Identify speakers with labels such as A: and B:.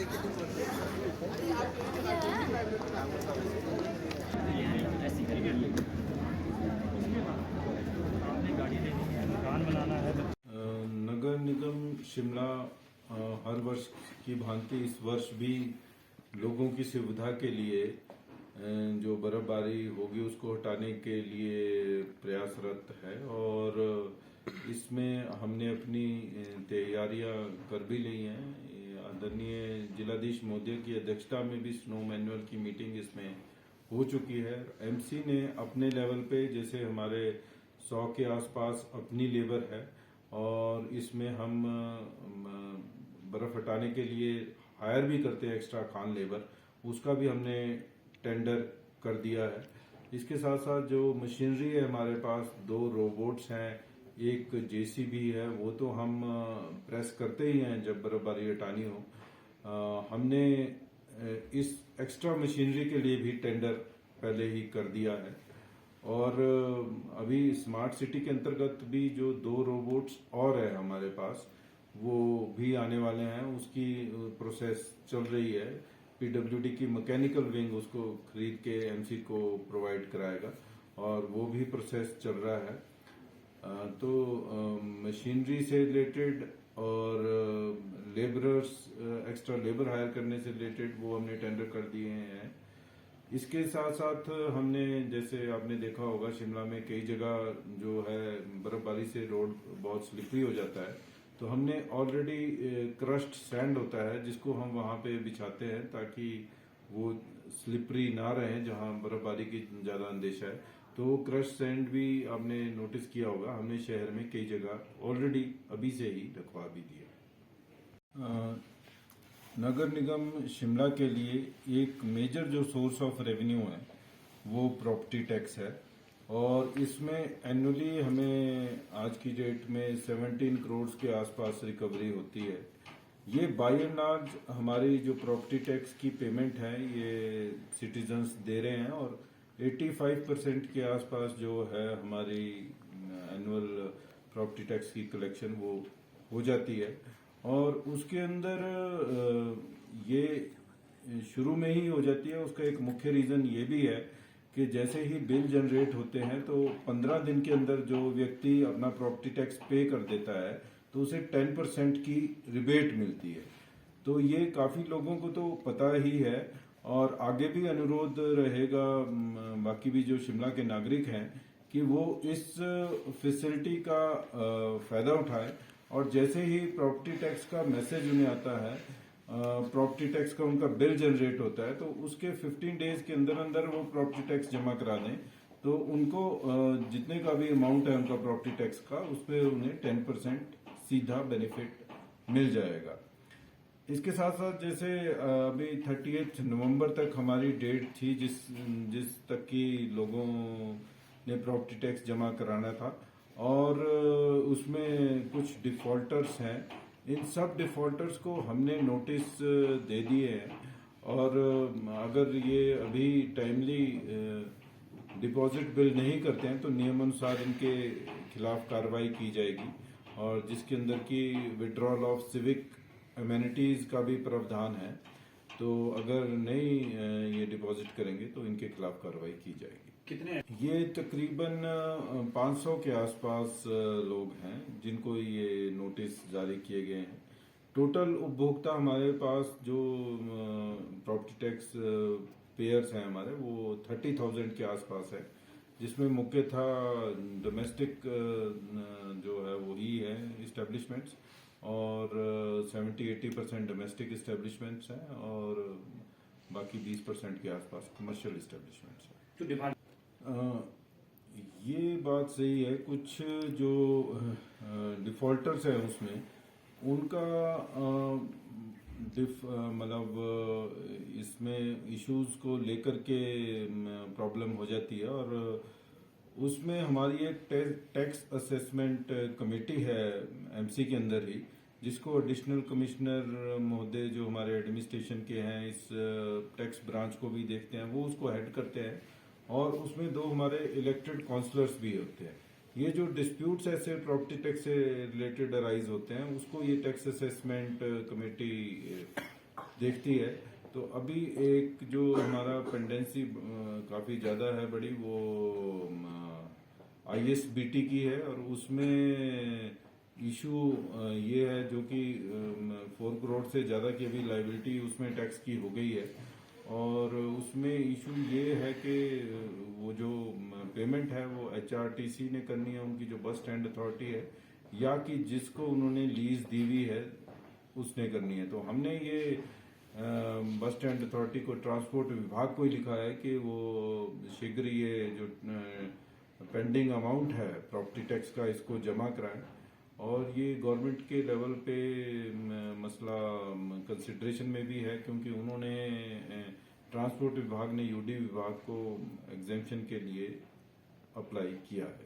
A: नगर निगम शिमला हर वर्ष की भांति इस वर्ष भी लोगों की सुविधा के लिए जो बर्फबारी होगी उसको हटाने के लिए प्रयासरत है और इसमें हमने अपनी तैयारियां कर भी ली हैं। आदरणीय जिलाधीश महोदय की अध्यक्षता में भी स्नो मैनुअल की मीटिंग इसमें हो चुकी है। एमसी ने अपने लेवल पे जैसे हमारे 100 के आसपास अपनी लेबर है और इसमें हम बर्फ हटाने के लिए हायर भी करते हैं एक्स्ट्रा खान लेबर, उसका भी हमने टेंडर कर दिया है। इसके साथ साथ जो मशीनरी है हमारे पास 2 रोबोट्स हैं, एक जेसीबी है, वो तो हम प्रेस करते ही हैं जब बर्फबारी हटानी हो। हमने इस एक्स्ट्रा मशीनरी के लिए भी टेंडर पहले ही कर दिया है और अभी स्मार्ट सिटी के अंतर्गत भी जो 2 रोबोट्स और है हमारे पास वो भी आने वाले हैं, उसकी प्रोसेस चल रही है। पीडब्ल्यूडी की मैकेनिकल विंग उसको खरीद के एमसी को प्रोवाइड कराएगा और वो भी प्रोसेस चल रहा है। तो मशीनरी से रिलेटेड और लेबरर्स एक्स्ट्रा लेबर हायर करने से रिलेटेड वो हमने टेंडर कर दिए हैं। इसके साथ साथ हमने जैसे आपने देखा होगा शिमला में कई जगह जो है बर्फबारी से रोड बहुत स्लिपरी हो जाता है, तो हमने ऑलरेडी क्रश्ड सैंड होता है जिसको हम वहां पे बिछाते हैं ताकि वो स्लिपरी ना रहे जहां बर्फबारी की ज्यादा अंदेशा है। तो क्रश सैंड भी आपने नोटिस किया होगा, हमने शहर में कई जगह ऑलरेडी अभी से ही रखवा भी दिया। नगर निगम शिमला के लिए एक मेजर जो सोर्स ऑफ रेवेन्यू है वो प्रॉपर्टी टैक्स है और इसमें एनुअली हमें आज की डेट में 17 करोड़ के आसपास रिकवरी होती है। ये बाय एंड लार्ज हमारी जो प्रॉपर्टी टैक्स की पेमेंट है ये सिटीजन्स दे रहे हैं और 85% के आसपास जो है हमारी एनुअल प्रॉपर्टी टैक्स की कलेक्शन वो हो जाती है। और उसके अंदर ये शुरू में ही हो जाती है। उसका एक मुख्य रीजन ये भी है कि जैसे ही बिल जनरेट होते हैं तो 15 दिन के अंदर जो व्यक्ति अपना प्रॉपर्टी टैक्स पे कर देता है तो उसे 10% की रिबेट मिलती है। तो ये काफी लोगों को तो पता ही है और आगे भी अनुरोध रहेगा बाकी भी जो शिमला के नागरिक हैं कि वो इस फैसिलिटी का फायदा उठाएं और जैसे ही प्रॉपर्टी टैक्स का मैसेज उन्हें आता है, प्रॉपर्टी टैक्स का उनका बिल जनरेट होता है तो उसके 15 डेज के अंदर अंदर वो प्रॉपर्टी टैक्स जमा करा दें तो उनको जितने का भी अमाउंट है उनका प्रॉपर्टी टैक्स का उस पर उन्हें 10% सीधा बेनिफिट मिल जाएगा। इसके साथ साथ जैसे अभी 38 नवंबर तक हमारी डेट थी जिस तक की लोगों ने प्रॉपर्टी टैक्स जमा कराना था और उसमें कुछ डिफॉल्टर्स हैं। इन सब डिफॉल्टर्स को हमने नोटिस दे दिए हैं और अगर ये अभी टाइमली डिपॉजिट बिल नहीं करते हैं तो नियमानुसार इनके खिलाफ कार्रवाई की जाएगी और जिसके अंदर की विड्रॉल ऑफ सिविक एमेनिटीज का भी प्रावधान है। तो अगर नहीं ये डिपॉजिट करेंगे तो इनके खिलाफ कार्रवाई की जाएगी।
B: कितने?
A: ये तकरीबन 500 के आसपास लोग हैं जिनको ये नोटिस जारी किए गए हैं। टोटल उपभोक्ता हमारे पास जो प्रॉपर्टी टैक्स पेयर्स हैं हमारे वो 30,000 के आसपास है, जिसमें मुख्यतः डोमेस्टिक जो है वही है इस्टेब्लिशमेंट्स और 70-80% डोमेस्टिक इस्टेब्लिशमेंट्स हैं और बाकी 20% के आसपास कमर्शियल इस्टेब्लिशमेंट्स हैं। ये बात सही है, कुछ जो डिफॉल्टर्स हैं उसमें उनका मतलब इसमें इश्यूज को लेकर के प्रॉब्लम हो जाती है और उसमें हमारी एक टैक्स असेसमेंट कमेटी है एमसी के अंदर ही, जिसको एडिशनल कमिश्नर महोदय जो हमारे एडमिनिस्ट्रेशन के हैं इस टैक्स ब्रांच को भी देखते हैं, वो उसको हेड करते हैं और उसमें 2 हमारे इलेक्टेड काउंसलर्स भी होते हैं। ये जो डिस्प्यूट्स ऐसे प्रॉपर्टी टैक्स से रिलेटेड अराइज होते हैं उसको ये टैक्स असेसमेंट कमेटी देखती है। तो अभी एक जो हमारा पेंडेंसी काफ़ी ज़्यादा है बड़ी, वो ISBT की है, और उसमें इशू ये है जो कि 4 करोड़ से ज़्यादा की अभी लाइबिलिटी उसमें टैक्स की हो गई है। और उसमें इशू ये है कि वो जो पेमेंट है वो HRTC ने करनी है, उनकी जो बस स्टैंड अथॉरिटी है, या कि जिसको उन्होंने लीज दी हुई है उसने करनी है। तो हमने ये बस स्टैंड अथॉरिटी को, ट्रांसपोर्ट विभाग को ही लिखा है कि वो शीघ्र ये जो पेंडिंग अमाउंट है प्रॉपर्टी टैक्स का, इसको जमा कराएं। और ये गवर्नमेंट के लेवल पे मसला कंसिडरेशन में भी है, क्योंकि उन्होंने ट्रांसपोर्ट विभाग ने UD विभाग को एग्जेम्पशन के लिए अप्लाई किया है।